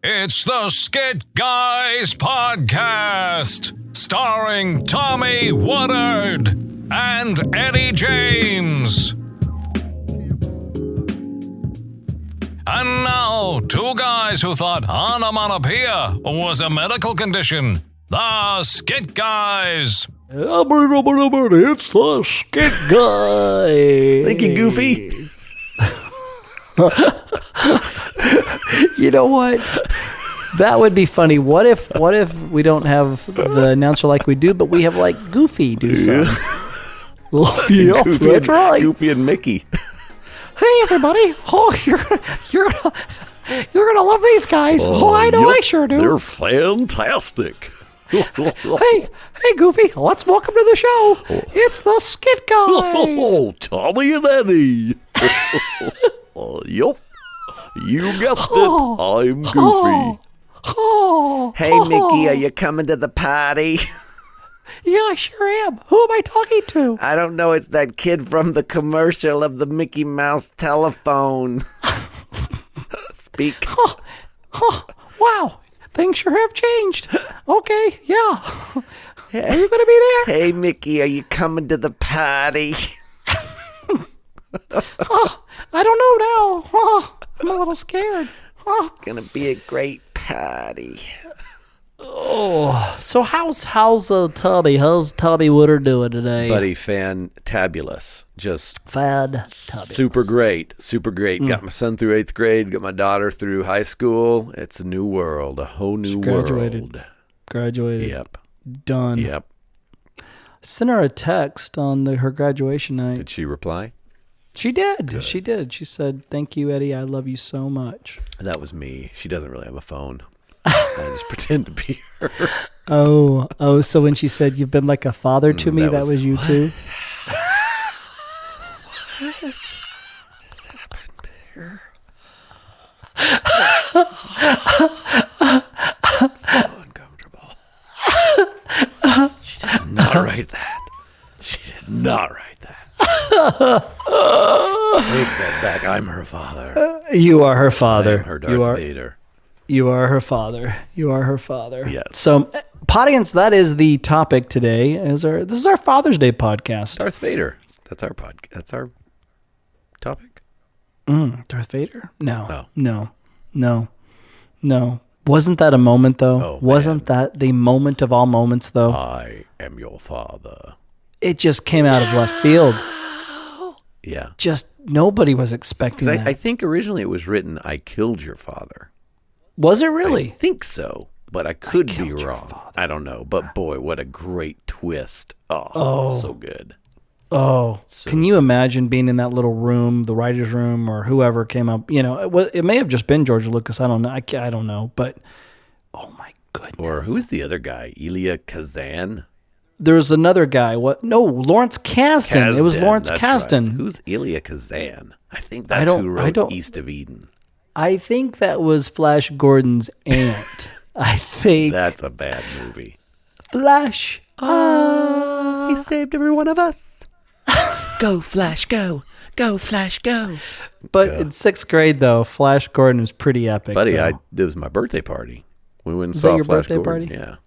It's the Skit Guys Podcast, starring Tommy Woodard and Eddie James. And now, two guys who thought onomatopoeia was a medical condition. The Skit Guys. It's the Skit Guy. Thank you, Goofy. You know what? That would be funny. What if we don't have the announcer like we do, but we have like Goofy do something? Goofy, that's right. Goofy and Mickey. Hey everybody! Oh, you're gonna love these guys. Oh, I know, I sure do. They're fantastic. Hey, Goofy! Let's welcome to the show. It's the Skit Guys. Oh, Tommy and Eddie. Yup. You guessed it. I'm Goofy. Hey, Mickey, are you coming to the party? Yeah, I sure am. Who am I talking to? I don't know. It's that kid from the commercial of the Mickey Mouse telephone. Speak. Wow. Things sure have changed. Okay, yeah. Are you going to be there? Hey, Mickey, are you coming to the party? I don't know now. I'm a little scared. It's going to be a great party. Oh, so how's Tommy? How's Tommy Woodard doing today? Buddy, fantabulous. Just Fantabulous. super great. Got my son through 8th grade. Got my daughter through high school. It's a new world. A whole new world. Graduated. Yep. Done. Yep. Sent her a text on her graduation night. Did she reply? She did. Good. She did. She said, "Thank you, Eddie. I love you so much." That was me. She doesn't really have a phone. I just pretend to be her. Oh. So when she said, "You've been like a father to me," that was you too? What just happened here? So uncomfortable. She did not write that. Take that back. I'm her father. You are her father. I am her Darth Vader. You are her father. Yes. So, audience, that is the topic today. This is our Father's Day podcast. Darth Vader. That's our podcast. That's our topic. Darth Vader? No. Wasn't that a moment, though? Oh, Wasn't that the moment of all moments, though? I am your father. It just came out of left field. Yeah. Just nobody was expecting that. I think originally it was written, I killed your father. Was it really? I think so, but I could be wrong. I don't know. But boy, what a great twist. Oh. So good. Oh, can you imagine being in that little room, the writer's room, or whoever came up? You know, it may have just been George Lucas. I don't know. I don't know. But, oh my goodness. Or who's the other guy? Elia Kazan? There's another guy. What? No, Lawrence Kasdan. It was Lawrence Kasdan. Right. Who's Elia Kazan? I think that's who wrote East of Eden. I think that was Flash Gordon's aunt. I think. That's a bad movie. Flash. He saved every one of us. Go, Flash, go. Go, Flash, go. But in 6th grade, though, Flash Gordon was pretty epic. Buddy, it was my birthday party. We went and saw that your Flash birthday Gordon. Party?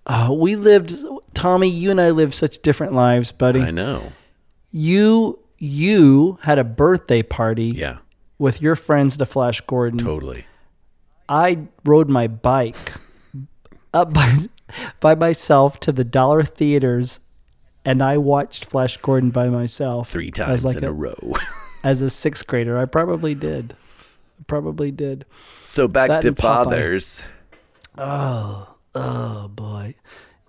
Yeah. We lived, Tommy, you and I lived such different lives, buddy. I know. You had a birthday party. Yeah. With your friends to Flash Gordon. Totally. I rode my bike up by myself to the dollar theaters, and I watched Flash Gordon by myself 3 times in a row. As a 6th grader, I probably did. So back to fathers. Oh boy.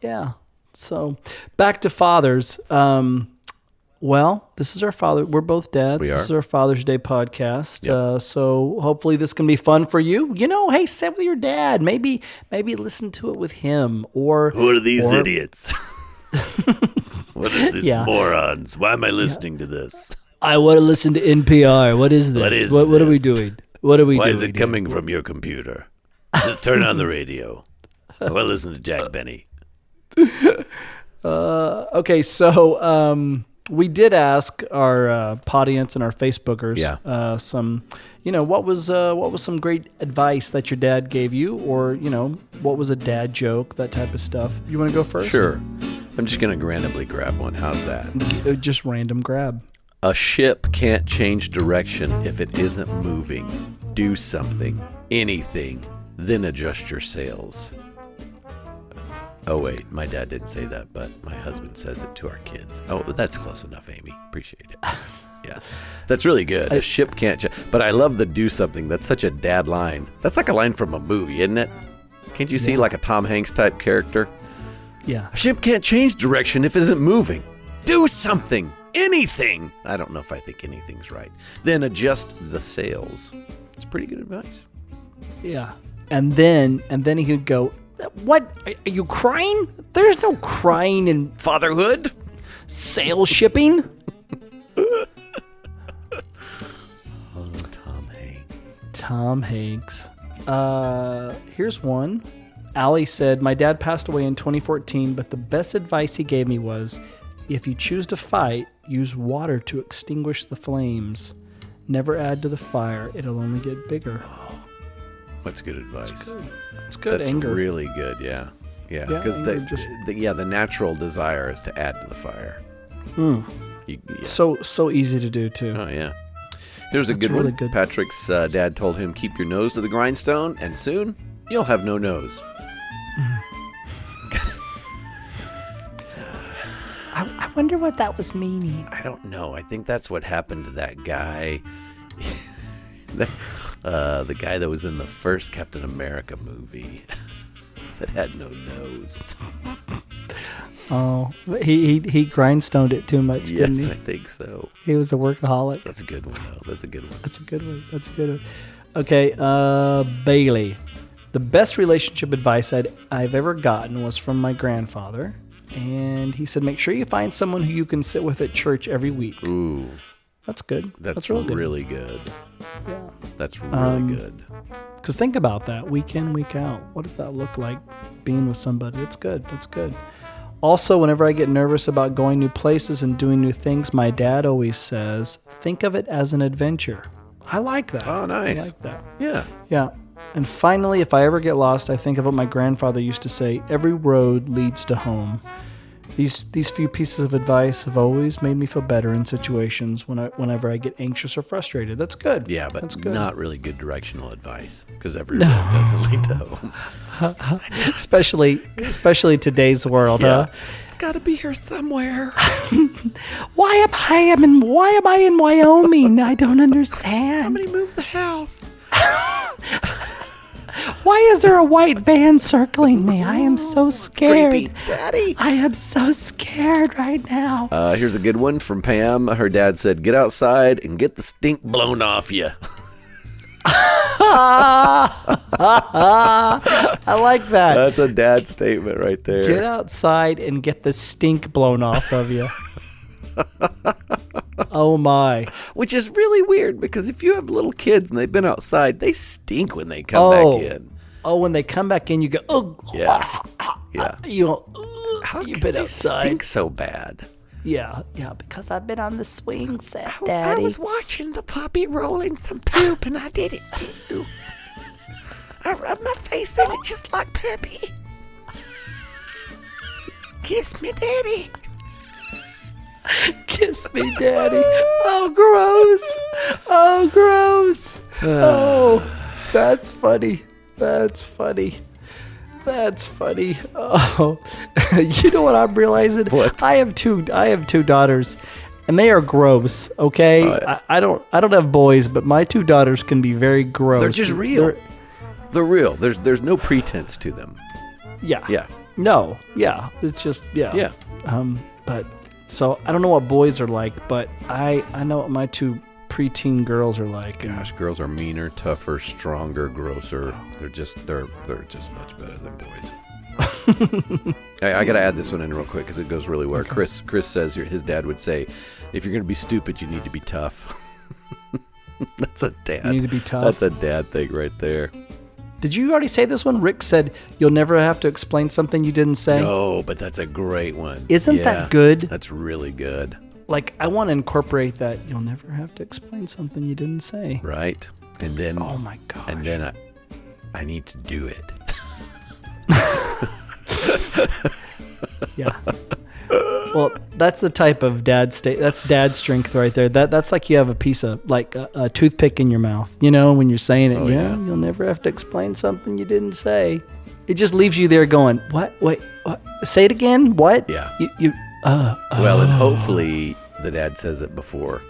Yeah. So back to fathers. Well, this is our father. We're both dads. This is our Father's Day podcast. Yep. So hopefully this can be fun for you. You know, hey, sit with your dad. Maybe listen to it with him. Or who are these idiots? What are these morons? Why am I listening to this? I want to listen to NPR. What is this? What are we doing? What are we doing? Why is it coming from your computer? Just turn on the radio. I want to listen to Jack Benny. Okay, so we did ask our audience and our Facebookers some, what was some great advice that your dad gave you, or what was a dad joke, that type of stuff. You want to go first? Sure. I'm just gonna randomly grab one. How's that? Just random grab. A ship can't change direction if it isn't moving. Do something, anything, then adjust your sails. Oh wait, my dad didn't say that, but my husband says it to our kids. Oh, that's close enough, Amy. Appreciate it. Yeah, that's really good. A ship can't but I love the do something. That's such a dad line. That's like a line from a movie, isn't it? Can't you see like a Tom Hanks type character? Yeah. A ship can't change direction if it isn't moving. Do something, anything. I don't know if I think anything's right. Then adjust the sails. It's pretty good advice. Yeah. And then he could go, what? Are you crying? There's no crying in fatherhood. Sail shipping. Tom Hanks. Here's one. Allie said, my dad passed away in 2014, but the best advice he gave me was, if you choose to fight, use water to extinguish the flames. Never add to the fire. It'll only get bigger. Oh, that's good advice. It's good. That's anger. really good, yeah. Yeah, because the natural desire is to add to the fire. So easy to do, too. Oh, yeah. Here's a good really one. Good. Patrick's dad told him, keep your nose to the grindstone, and soon you'll have no nose. I wonder what that was meaning. I don't know. I think that's what happened to that guy. The guy that was in the first Captain America movie that had no nose. Oh, he grindstoned it too much, didn't he? Yes, I think so. He was a workaholic. That's a good one, though. That's a good one. Okay, Bailey. The best relationship advice I've ever gotten was from my grandfather. And he said, make sure you find someone who you can sit with at church every week. Ooh. That's good. That's really good. Yeah. That's really good. Because think about that. Week in, week out. What does that look like being with somebody? It's good. That's good. Also, whenever I get nervous about going new places and doing new things, my dad always says, think of it as an adventure. I like that. Oh, nice. I like that. Yeah. Yeah. And finally, if I ever get lost, I think of what my grandfather used to say, every road leads to home. These few pieces of advice have always made me feel better in situations whenever I get anxious or frustrated. That's good. Yeah, but that's good. Not really good directional advice, because every road doesn't lead to home. especially today's world, huh? It's got to be here somewhere. Why am I in Wyoming? I don't understand. Somebody move the house. Why is there a white van circling me? I am so scared. Creepy daddy. I am so scared right now. Here's a good one from Pam. Her dad said, get outside and get the stink blown off you. I like that. That's a dad statement right there. Get outside and get the stink blown off of you. Oh my. Which is really weird, because if you have little kids and they've been outside, they stink when they come back in. Oh, when they come back in, you go, oh. Yeah. Yeah. You've been outside. Stink so bad. Yeah, because I've been on the swing set, I Daddy. was watching the puppy roll in some poop, and I did it too. I rubbed my face in it just like Peppy. Kiss me, Daddy. Kiss me, Daddy. Oh, gross. Oh, that's funny. Oh, you know what I'm realizing? What? I have two daughters, and they are gross. Okay, I don't have boys, but my two daughters can be very gross. They're just real. They're real. There's no pretense to them. Yeah. Yeah. No. Yeah. It's just yeah. Yeah. But so I don't know what boys are like, but I know what my two preteen girls are like. Gosh, girls are meaner, tougher, stronger, grosser. They're just much better than boys. I got to add this one in real quick because it goes really well. Okay. Chris says his dad would say, if you're going to be stupid, you need to be tough. That's a dad. You need to be tough. That's a dad thing right there. Did you already say this one? Rick said, you'll never have to explain something you didn't say. No, but that's a great one. Isn't that good? That's really good. Like, I want to incorporate that. You'll never have to explain something you didn't say. Right. And then, oh my gosh. And then I need to do it. Yeah. Well, that's the type of that's dad strength right there. That's like you have a piece of like a toothpick in your mouth. You know, when you're saying it, you'll never have to explain something you didn't say. It just leaves you there going, what? Wait, what? Say it again. What? Yeah. Well, and hopefully the dad says it before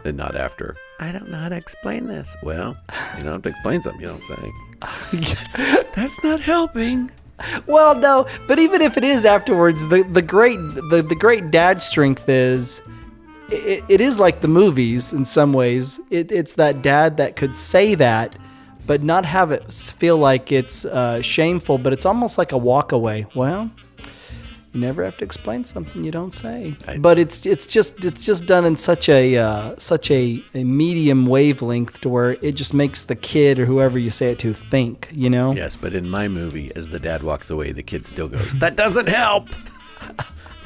and not after. I don't know how to explain this. Well, you don't have to explain something you don't say. That's not helping. Well, no, but even if it is afterwards, the great dad strength is, it is like the movies in some ways. It's that dad that could say that, but not have it feel like it's shameful. But it's almost like a walk away. Well, you never have to explain something you don't say. But it's just done in such a medium wavelength to where it just makes the kid or whoever you say it to think, you know? Yes, but in my movie, as the dad walks away, the kid still goes, "That doesn't help.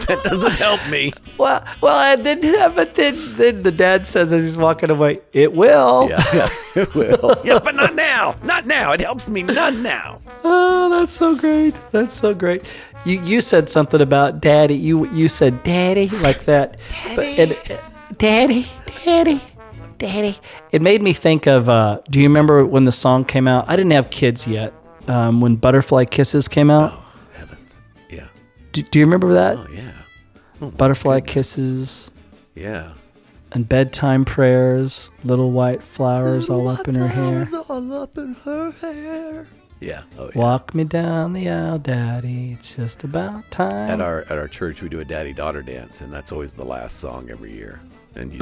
That doesn't help me." Well, and then the dad says as he's walking away, "It will." Yeah, it will. Yes, but not now. Not now. It helps me not now. Oh, that's so great. That's so great. You said something about daddy. You said daddy like that. Daddy. Daddy. It made me think of, do you remember when the song came out? I didn't have kids yet. When Butterfly Kisses came out. Oh, heavens. Yeah. Do you remember that? Oh, yeah. Oh, Butterfly Kisses. Yeah. And bedtime prayers, little white flowers all up in her hair. All up in her hair. Yeah. Oh, yeah. Walk me down the aisle, Daddy. It's just about time. At our church, we do a daddy-daughter dance, and that's always the last song every year. And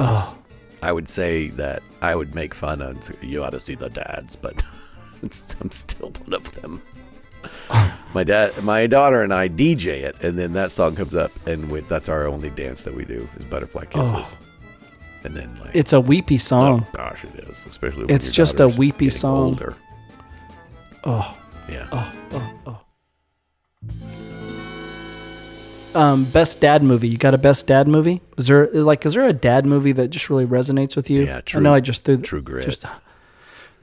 I would say that I would make fun of, you ought to see the dads, but I'm still one of them. My daughter and I DJ it, and then that song comes up, and that's our only dance that we do is Butterfly Kisses. And then it's a weepy song. Oh gosh, it is, especially when it's just a weepy getting song. Older. Oh. Yeah. Best dad movie. You got a best dad movie? Is there a dad movie that just really resonates with you? Yeah, True. I know I just threw True Grit.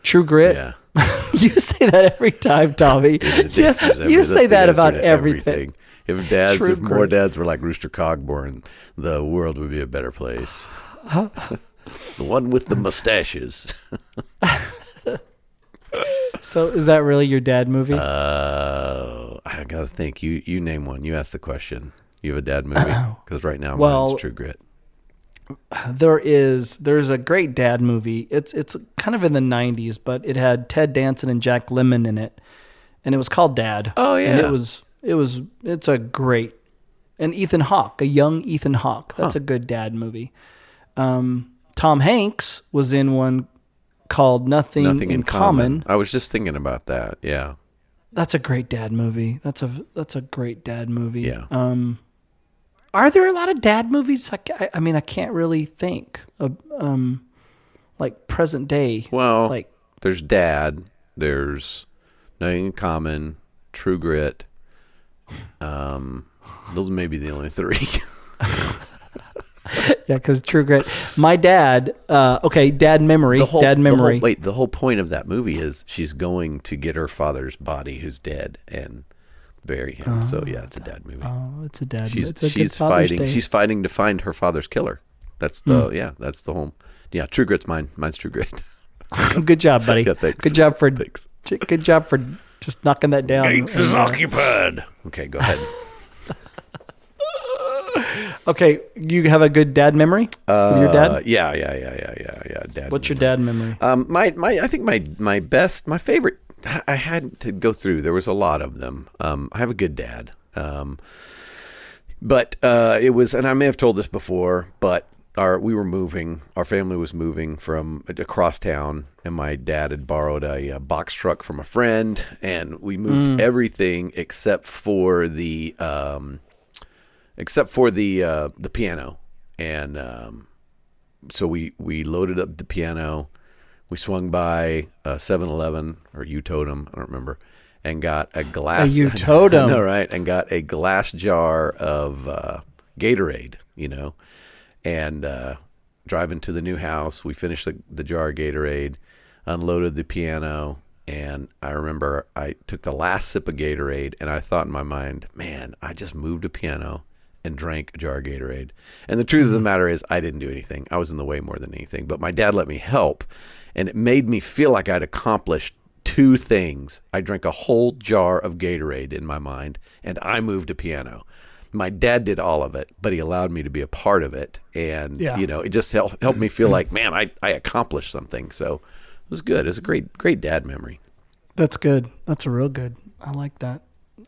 True Grit. Yeah. You say that every time, Tommy. You say that about everything. If more dads were like Rooster Cogburn, the world would be a better place. The one with the mustaches. So is that really your dad movie? I gotta think. You name one. You ask the question. You have a dad movie? Because right now mine's True Grit. There's a great dad movie. It's kind of in the 90s, but it had Ted Danson and Jack Lemmon in it, and it was called Dad. Oh yeah. And it's a great, and Ethan Hawke, a young Ethan Hawke. That's a good dad movie. Tom Hanks was in one called Nothing in Common. I was just thinking about that. Yeah. That's a great dad movie. That's a great dad movie. Yeah. Are there a lot of dad movies? I mean, I can't really think of like present day. Well, like there's Dad. There's Nothing in Common. True Grit. Those may be the only three. Yeah, because True Grit. My dad. Dad Memory. The whole point of that movie is she's going to get her father's body, who's dead, and bury him. So yeah, it's a dad movie. Oh, it's a dad. She's fighting. She's fighting to find her father's killer. That's the That's the whole. Yeah, True Grit's mine. Mine's True Grit. Good job, buddy. Yeah, thanks. Good job for thanks. Good job for just knocking that down. Gates is occupied. Okay, go ahead. Okay, you have a good dad memory with your dad? Yeah. Dad. What's your dad memory? I think my favorite. I had to go through. There was a lot of them. I have a good dad. But it was, and I may have told this before, but our family was moving from across town, and my dad had borrowed a box truck from a friend, and we moved everything except for the piano, and so we loaded up the piano. We swung by 7-Eleven, or U-Totem, I don't remember, and got a glass. A U-Totem. No, right, and got a glass jar of Gatorade, and driving to the new house, we finished the jar of Gatorade. unloaded the piano, and I remember I took the last sip of Gatorade, and I thought in my mind, man, I just moved a piano and drank a jar of Gatorade. And the truth of the matter is I didn't do anything. I was in the way more than anything. But my dad let me help, and it made me feel like I'd accomplished two things. I drank a whole jar of Gatorade in my mind, and I moved a piano. My dad did all of it, but he allowed me to be a part of it. And, it just helped me feel like, man, I accomplished something. So it was good. It was a great dad memory. That's good. That's a real good. I like that.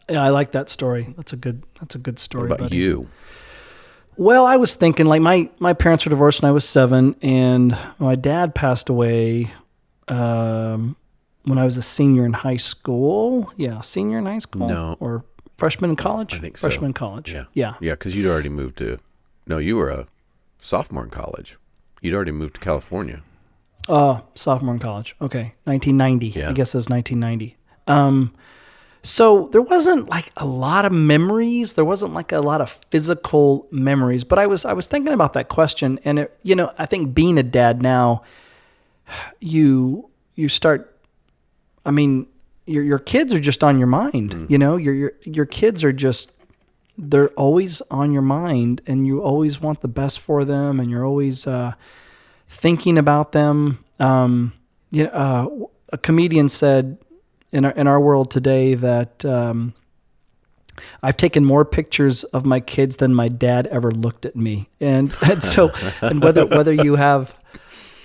Yeah, I like that story. That's a good story. What about buddy. you? Well, I was thinking, like, my parents were divorced when I was 7, and my dad passed away when I was a senior in high school. Yeah, senior in high school. No. Or freshman in college? I think so. Freshman in college. Yeah. Yeah. Yeah, because you'd already moved to... No, you were a sophomore in college. You'd already moved to California. Sophomore in college. Okay. 1990. Yeah. I guess it was 1990. So there wasn't like a lot of memories. There wasn't like a lot of physical memories, but I was thinking about that question, and it, I think being a dad now, you start, I mean, your kids are just on your mind, your kids are just, they're always on your mind, and you always want the best for them, and you're always, thinking about them. A comedian said, in our world today that I've taken more pictures of my kids than my dad ever looked at me. And so whether you have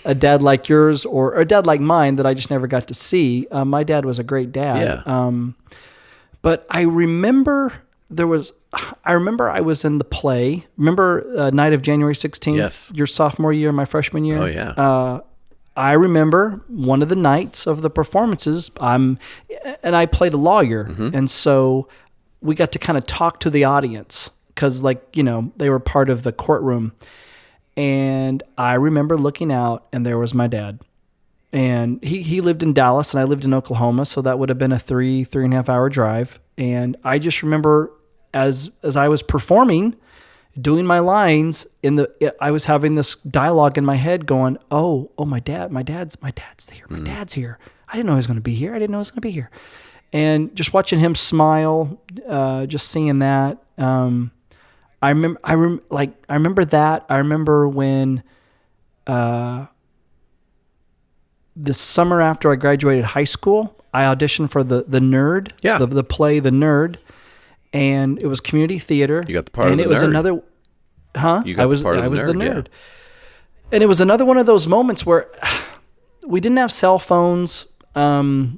a dad like yours or a dad like mine that I just never got to see, my dad was a great dad. Yeah. But I remember I was in the play. Remember Night of January 16th? Yes. Your sophomore year, my freshman year? Oh, yeah. I remember one of the nights of the performances, and I played a lawyer. Mm-hmm. And so we got to kind of talk to the audience because, they were part of the courtroom. And I remember looking out, and there was my dad. And he lived in Dallas, and I lived in Oklahoma, so that would have been a 3.5 hour drive. And I just remember as I was performing, doing my lines I was having this dialogue in my head going, oh, my dad's here. My dad's here. I didn't know he was going to be here. And just watching him smile, just seeing that. I remember that. I remember when, the summer after I graduated high school, I auditioned for the Nerd, the play, The Nerd. And it was community theater. You got the part of the nerd. And it was another, You got the part of the nerd. I was the nerd. And it was another one of those moments where we didn't have cell phones. My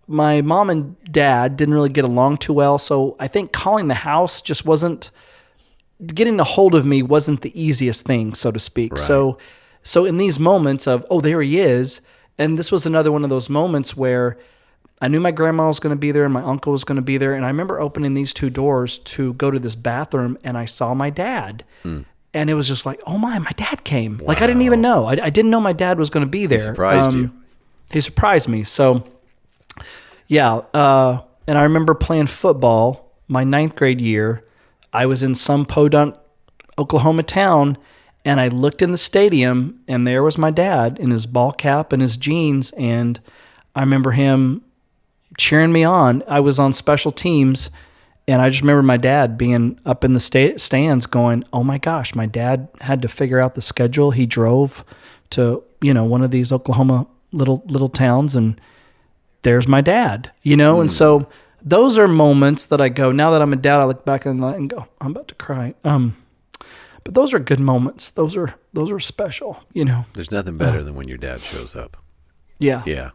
mom and dad didn't really get along too well. So I think calling the house just getting a hold of me wasn't the easiest thing, so to speak. Right. So in these moments of, oh, there he is. And this was another one of those moments where I knew my grandma was going to be there and my uncle was going to be there. And I remember opening these two doors to go to this bathroom, and I saw my dad. And it was just like, oh my dad came. Wow. Like I didn't even know. I didn't know my dad was going to be there. He surprised you. He surprised me. So yeah. And I remember playing football my 9th grade year. I was in some podunk Oklahoma town, and I looked in the stadium, and there was my dad in his ball cap and his jeans. And I remember him cheering me on. I was on special teams, and I just remember my dad being up in the stands going, oh my gosh, my dad had to figure out the schedule. He drove to, one of these Oklahoma little towns, and there's my dad, And so those are moments that I go, now that I'm a dad, I look back and go, I'm about to cry. But those are good moments. Those are special, There's nothing better than when your dad shows up. Yeah. Yeah.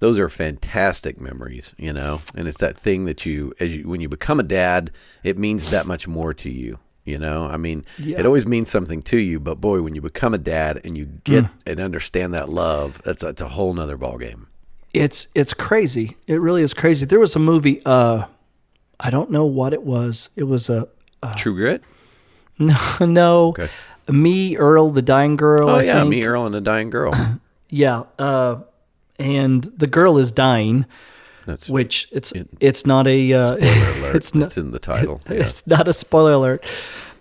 Those are fantastic memories, and it's that thing that when you become a dad, it means that much more to you, I mean, It always means something to you, but boy, when you become a dad and you get and understand that love, it's a whole nother ballgame. It's crazy. It really is crazy. There was a movie, I don't know what it was. It was True Grit? No. Okay. Me, Earl, the Dying Girl. Oh, I yeah, think. Me, Earl, and the Dying Girl. Yeah. And the girl is dying, which it's not a spoiler alert. it's in the title. It's not a spoiler alert.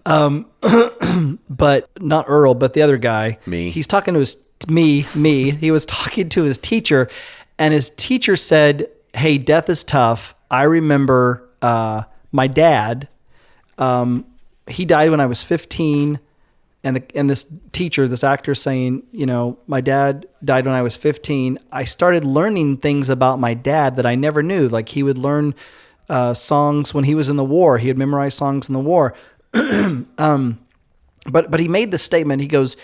But not Earl, but the other guy. Me. He's talking to me. He was talking to his teacher, and his teacher said, "Hey, death is tough. I remember my dad. He died when I was 15." And this teacher, this actor saying, my dad died when I was 15. I started learning things about my dad that I never knew. Like he would learn songs when he was in the war. He would memorize songs in the war. But he made the statement. He goes,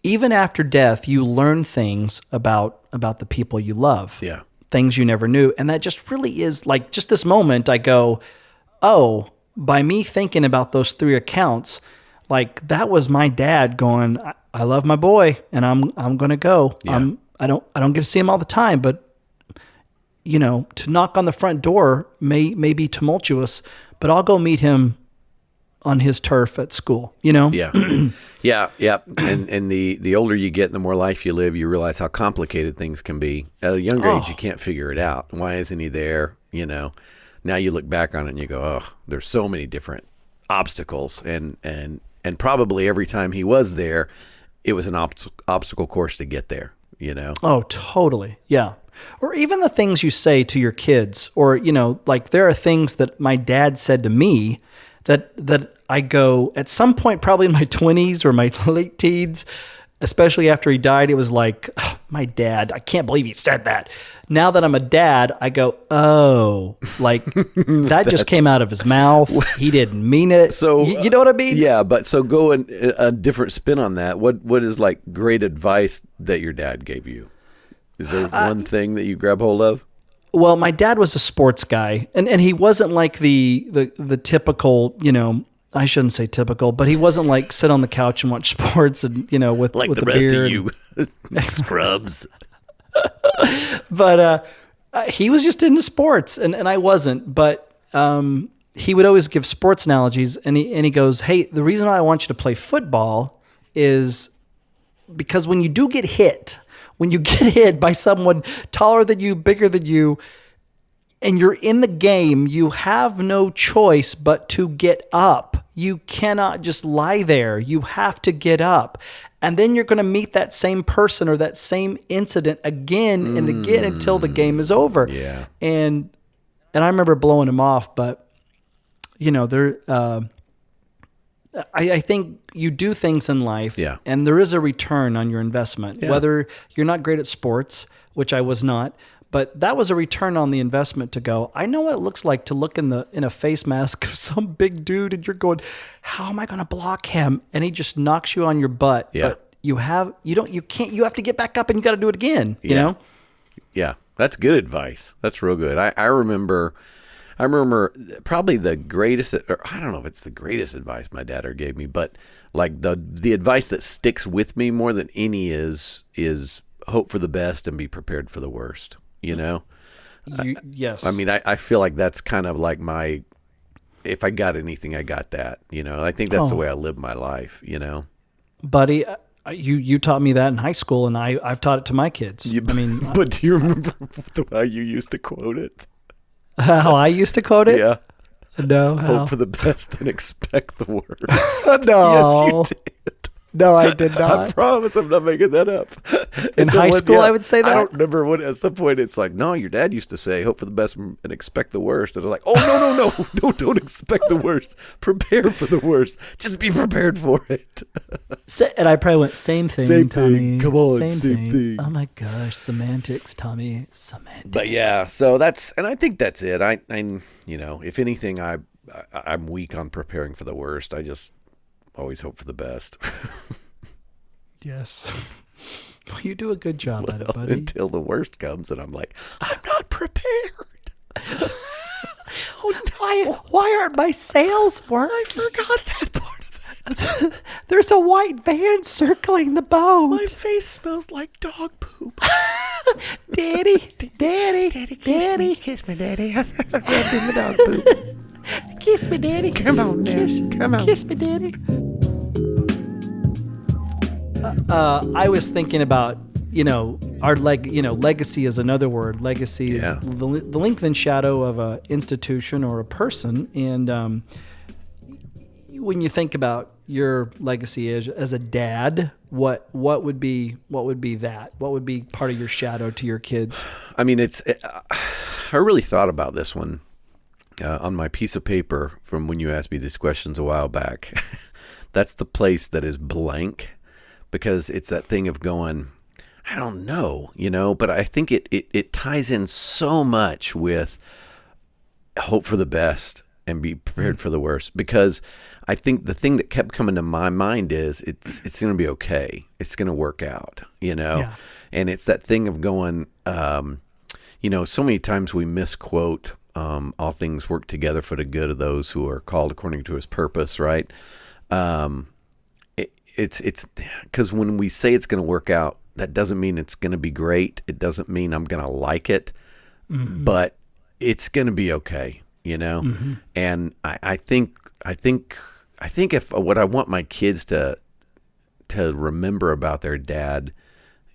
even after death, you learn things about the people you love. Yeah. Things you never knew. And that just really is like just this moment I go, oh, by me thinking about those 3 accounts, like that was my dad going, I love my boy and I'm going to go. Yeah. I don't get to see him all the time, but to knock on the front door may be tumultuous, but I'll go meet him on his turf at school, Yeah. Yeah. And the older you get, the more life you live, you realize how complicated things can be. At a younger age, you can't figure it out. Why isn't he there? Now you look back on it and you go, oh, there's so many different obstacles and probably every time he was there, it was an obstacle course to get there, Oh, totally. Yeah. Or even the things you say to your kids, or, like there are things that my dad said to me that I go at some point, probably in my 20s or my late teens, especially after he died, it was like, oh, my dad, I can't believe he said that. Now that I'm a dad, I go, oh, like that just came out of his mouth. He didn't mean it. So you know what I mean? Yeah, but so go a different spin on that. What is like great advice that your dad gave you? Is there one thing that you grab hold of? Well, my dad was a sports guy, and he wasn't like the typical, I shouldn't say typical, but he wasn't like sit on the couch and watch sports and with like with the rest of you scrubs. But he was just into sports, and I wasn't. But he would always give sports analogies, and he goes, "Hey, the reason I want you to play football is because when you do get hit, when you get hit by someone taller than you, bigger than you, and you're in the game, you have no choice but to get up. You cannot just lie there. You have to get up. And then you're going to meet that same person or that same incident again and again until the game is over." Yeah. And I remember blowing him off, but I think you do things in life, yeah, and there is a return on your investment. Yeah. Whether you're not great at sports, which I was not, but that was a return on the investment to go, I know what it looks like to look in a face mask of some big dude, and you're going, how am I going to block him? And he just knocks you on your butt. Yeah. But you have to get back up and you got to do it again, you know? Yeah. That's good advice. That's real good. I remember probably the greatest, or I don't know if it's the greatest advice my dad ever gave me, but like the advice that sticks with me more than any is hope for the best and be prepared for the worst, Yes. I mean, I feel like that's kind of like if I got anything, I got that, I think that's the way I live my life, Buddy, you taught me that in high school, and I've taught it to my kids. But do you remember how you used to quote it? How I used to quote it? Yeah. No. How? Hope for the best and expect the worst. No. Yes, you did. No, I did not. I promise I'm not making that up. In high school, I would say that? I don't remember what, at some point, it's like, no, your dad used to say, hope for the best and expect the worst. And I'm like, oh, no, don't expect the worst. Prepare for the worst. Just be prepared for it. And I probably went, same thing, Same Tommy. thing. Come on, same thing. Oh my gosh, semantics, Tommy, semantics. But yeah, so and I think that's it. I if anything, I'm weak on preparing for the worst. I just always hope for the best. Yes. Well, you do a good job at it, buddy. Until the worst comes and I'm like, I'm not prepared. Why aren't my sails working? I forgot that part of it. There's a white van circling the boat. My face smells like dog poop. Daddy, Kiss me, Daddy. I rubbed in the dog poop. kiss me, Daddy. Come on, Daddy. Come on. Kiss me, Daddy. I was thinking about, our legacy is another word. Legacy is the length and shadow of an institution or a person. And when you think about your legacy as a dad, what would be that? What would be part of your shadow to your kids? I mean, I really thought about this one on my piece of paper from when you asked me these questions a while back. That's the place that is blank, because it's that thing of going, I don't know, but I think it ties in so much with hope for the best and be prepared for the worst, because I think the thing that kept coming to my mind is it's going to be okay. It's going to work out, Yeah. And it's that thing of going, so many times we misquote, all things work together for the good of those who are called according to his purpose, right? It's because when we say it's going to work out, that doesn't mean it's going to be great. It doesn't mean I'm going to like it, but it's going to be okay, Mm-hmm. And I think if what I want my kids to remember about their dad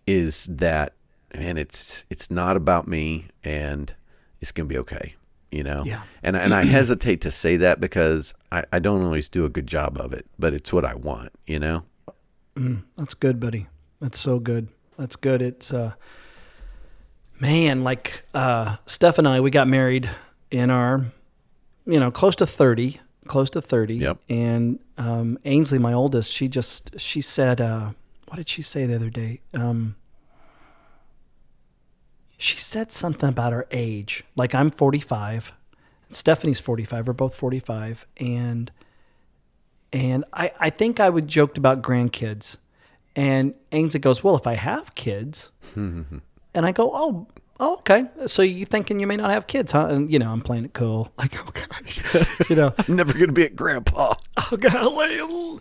is that, man, it's not about me, and it's going to be okay. Yeah. And I hesitate to say that because I don't always do a good job of it, but it's what I want, That's good, buddy. That's so good. That's good. It's, man, like, Steph and I, we got married in our, close to 30. Yep. And, Ainsley, my oldest, she said, what did she say the other day? She said something about her age. Like, I'm 45. Stephanie's 45. We're both 45. And I think I would joked about grandkids. And Ainsley goes, well, if I have kids. And I go, oh, okay. So you thinking you may not have kids, huh? And, I'm playing it cool. Like, oh, gosh. I'm never going to be a grandpa. Oh, God.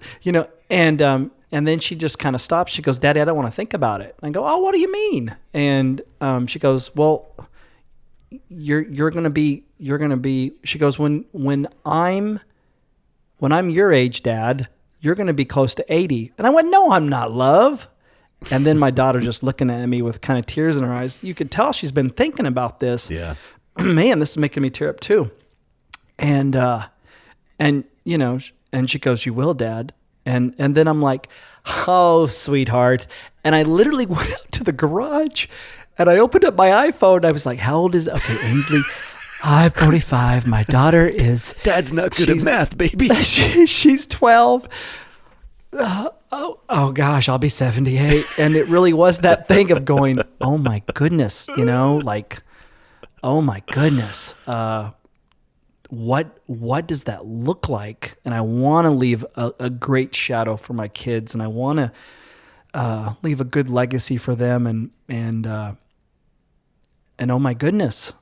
And then she just kind of stops. She goes, Daddy, I don't want to think about it. I go, oh, what do you mean? And she goes, well, you're going to be, she goes, when I'm your age, Dad, you're going to be close to 80. And I went, no, I'm not, love. And then my daughter just looking at me with kind of tears in her eyes. You could tell she's been thinking about this. Yeah. Man, this is making me tear up too. And she goes, you will, Dad. And then I'm like, oh, sweetheart. And I literally went out to the garage and I opened up my iPhone. I was like, how old is it? Okay, Ainsley, I'm 45. My daughter is... Dad's not good at math, baby. She's 12. Oh gosh, I'll be 78. And it really was that thing of going, oh my goodness, like, oh my goodness. What does that look like? And I want to leave a great shadow for my kids, and I want to leave a good legacy for them. And oh my goodness,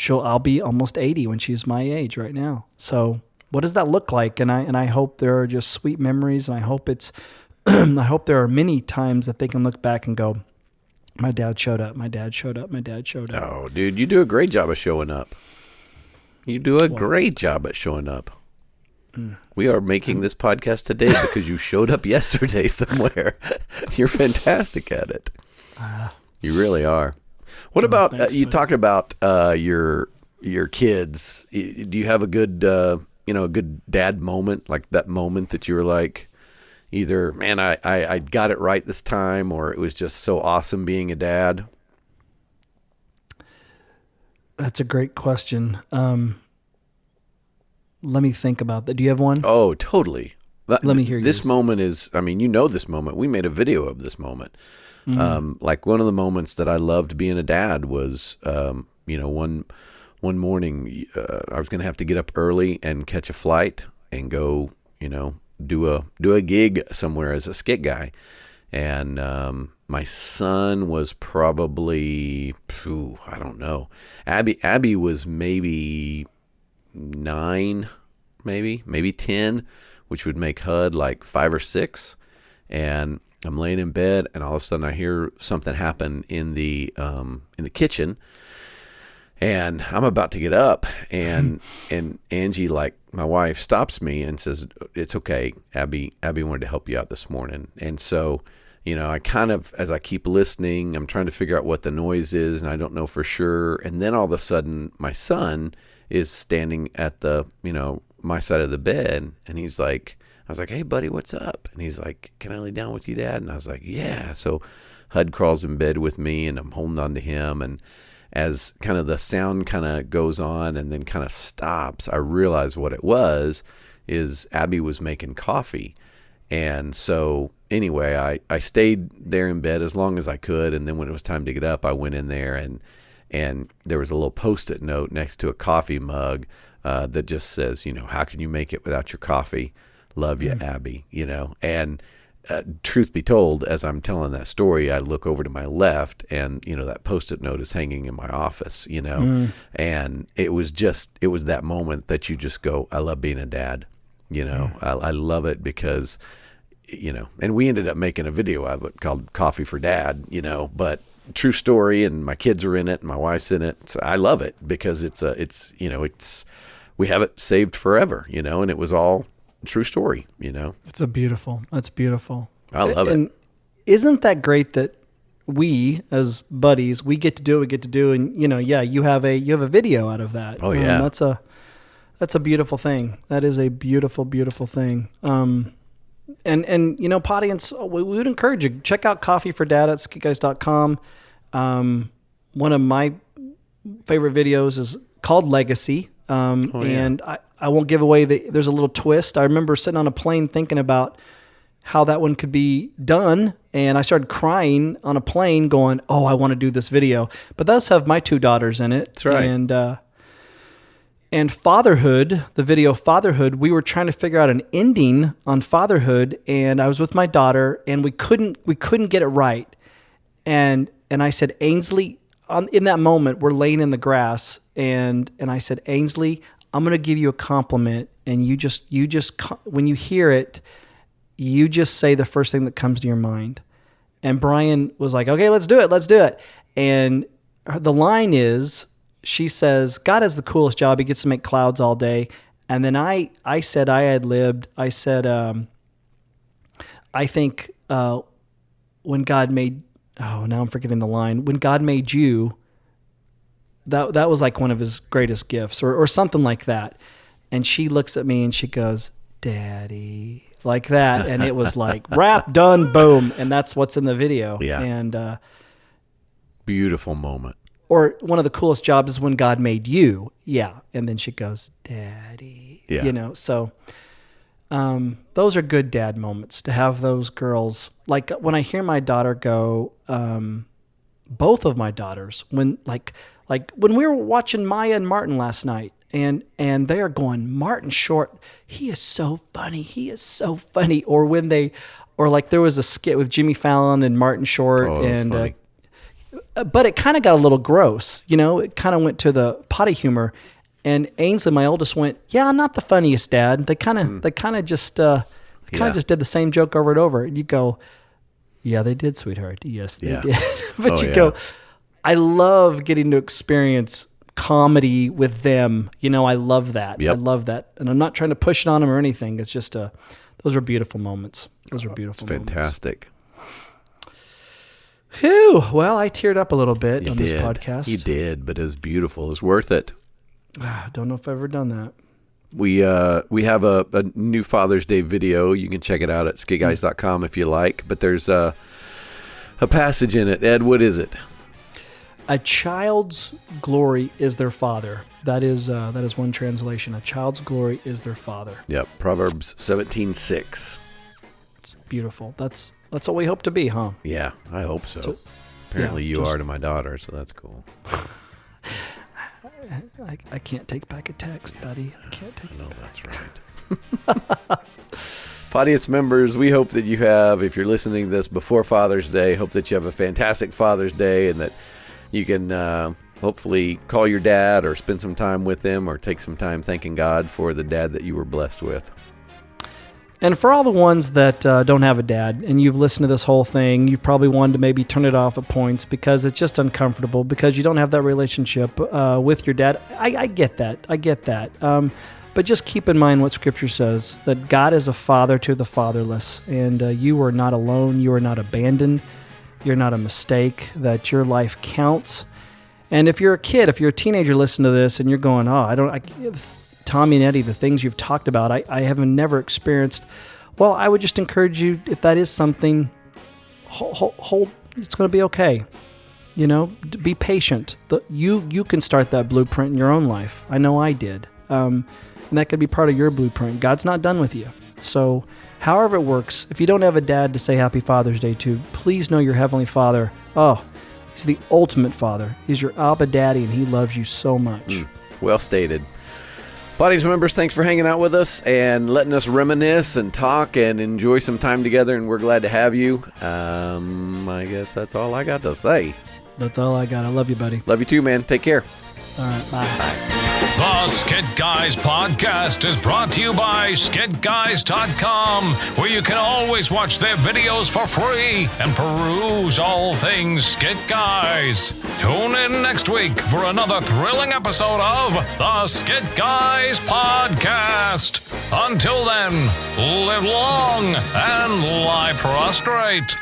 I'll be almost 80 when she's my age right now. So what does that look like? And I hope there are just sweet memories, and I hope I hope there are many times that they can look back and go, my dad showed up. My dad showed up. My dad showed up. Oh, dude, you do a great job of showing up. You do a great job at showing up. We are making this podcast today because you showed up yesterday somewhere. You're fantastic at it. You really are. What about thanks, you buddy. talking about your kids? Do you have a good a good dad moment, like that moment that you were like, either, man, I got it right this time, or it was just so awesome being a dad? That's a great question. Let me think about that. Do you have one? Oh, totally. Let me hear This yours. moment is, this moment. We made a video of this moment. Like one of the moments that I loved being a dad was, one morning I was going to have to get up early and catch a flight and go, do a gig somewhere as a skit guy. And my son was probably, I don't know. Abby was maybe 9, maybe 10, which would make Hud like 5 or 6. And I'm laying in bed, and all of a sudden I hear something happen in the kitchen, and I'm about to get up, and Angie, like my wife, stops me and says, "It's okay. Abby wanted to help you out this morning." And so, I kind of, as I keep listening, I'm trying to figure out what the noise is, and I don't know for sure. And then all of a sudden, my son is standing at the, my side of the bed, and I was like, hey, buddy, what's up? And he's like, can I lay down with you, Dad? And I was like, yeah. So Hud crawls in bed with me, and I'm holding on to him. And as kind of the sound kind of goes on and then kind of stops, I realized what it was is Abby was making coffee. And so anyway, I stayed there in bed as long as I could. And then when it was time to get up, I went in there, and there was a little Post-it note next to a coffee mug that just says, how can you make it without your coffee? Love you, Abby, And truth be told, as I'm telling that story, I look over to my left, and, that Post-it note is hanging in my office, and it was that moment that you just go, I love being a dad, I love it because, and we ended up making a video of it called Coffee for Dad, but true story, and my kids are in it, and my wife's in it. So I love it because we have it saved forever, and it was all true story, That's beautiful. I love it. And isn't that great that we as buddies, we get to do, and you have a video out of that. Oh yeah. That's a beautiful thing. That is a beautiful, beautiful thing. And Podians, we would encourage you, check out Coffee for Dad at skitguys.com. One of my favorite videos is called Legacy. And I won't give away there's a little twist. I remember sitting on a plane thinking about how that one could be done. And I started crying on a plane going, oh, I want to do this video. But those have my 2 daughters in it. That's right. And Fatherhood, the video Fatherhood, we were trying to figure out an ending on Fatherhood, and I was with my daughter, and we couldn't get it right. And I said, Ainsley, in that moment, we're laying in the grass, and I said, Ainsley, I'm going to give you a compliment, and you just when you hear it, you just say the first thing that comes to your mind. And Brian was like, okay, let's do it. And the line is, she says, God has the coolest job. He gets to make clouds all day. And then I said I ad-libbed. I said, I think when God made, now I'm forgetting the line. When God made you, that was like one of his greatest gifts or something like that. And she looks at me and she goes, Daddy, like that. And it was like, wrap, done, boom. And that's what's in the video. Yeah. And beautiful moment. Or one of the coolest jobs is when God made you. Yeah. And then she goes, Daddy. Yeah. So those are good dad moments to have those girls. Like when I hear my daughter go, both of my daughters, when like when we were watching Maya and Martin last night, and they are going, Martin Short, he is so funny. Or like there was a skit with Jimmy Fallon and Martin Short. Oh, that was funny. But it kind of got a little gross, it kind of went to the potty humor, and Ainsley, my oldest, went, yeah, not the funniest, Dad. They kind of just did the same joke over and over. And you go, yeah, they did, sweetheart. Yes, they did. But go, I love getting to experience comedy with them. I love that. Yep. I love that. And I'm not trying to push it on them or anything. It's just, those are beautiful moments. It's fantastic. Whew. Well, I teared up a little bit on this podcast. You did, but it was beautiful. It was worth it. Don't know if I've ever done that. We have a new Father's Day video. You can check it out at skitguys.com if you like. But there's a passage in it. Ed, what is it? A child's glory is their father. That is one translation. A child's glory is their father. Yep. Proverbs 17:6. It's beautiful. That's what we hope to be, huh? Yeah, I hope so. Apparently you are to my daughter, so that's cool. I can't take back a text, buddy. I can't take it back. That's right. Audience members, we hope that you have, if you're listening to this before Father's Day, hope that you have a fantastic Father's Day and that you can hopefully call your dad or spend some time with him or take some time thanking God for the dad that you were blessed with. And for all the ones that don't have a dad and you've listened to this whole thing, you've probably wanted to maybe turn it off at points because it's just uncomfortable because you don't have that relationship with your dad. I get that. But just keep in mind what Scripture says, that God is a father to the fatherless, and you are not alone. You are not abandoned. You're not a mistake, that your life counts. And if you're a kid, if you're a teenager, listen to this and you're going, Tommy and Eddie, the things you've talked about, I have never experienced. Well, I would just encourage you, if that is something, hold it's going to be okay. You know, be patient. You can start that blueprint in your own life. I know I did. And that could be part of your blueprint. God's not done with you. So however it works, if you don't have a dad to say Happy Father's Day to, please know your Heavenly Father. Oh, He's the ultimate Father. He's your Abba Daddy, and He loves you so much. Well stated. Audience members, thanks for hanging out with us and letting us reminisce and talk and enjoy some time together, and we're glad to have you. I guess that's all I got to say. That's all I got. I love you, buddy. Love you too, man. Take care. All right, bye. The Skit Guys podcast is brought to you by skitguys.com, where you can always watch their videos for free and peruse all things Skit Guys. Tune in next week for another thrilling episode of the Skit Guys podcast. Until then, live long and lie prostrate.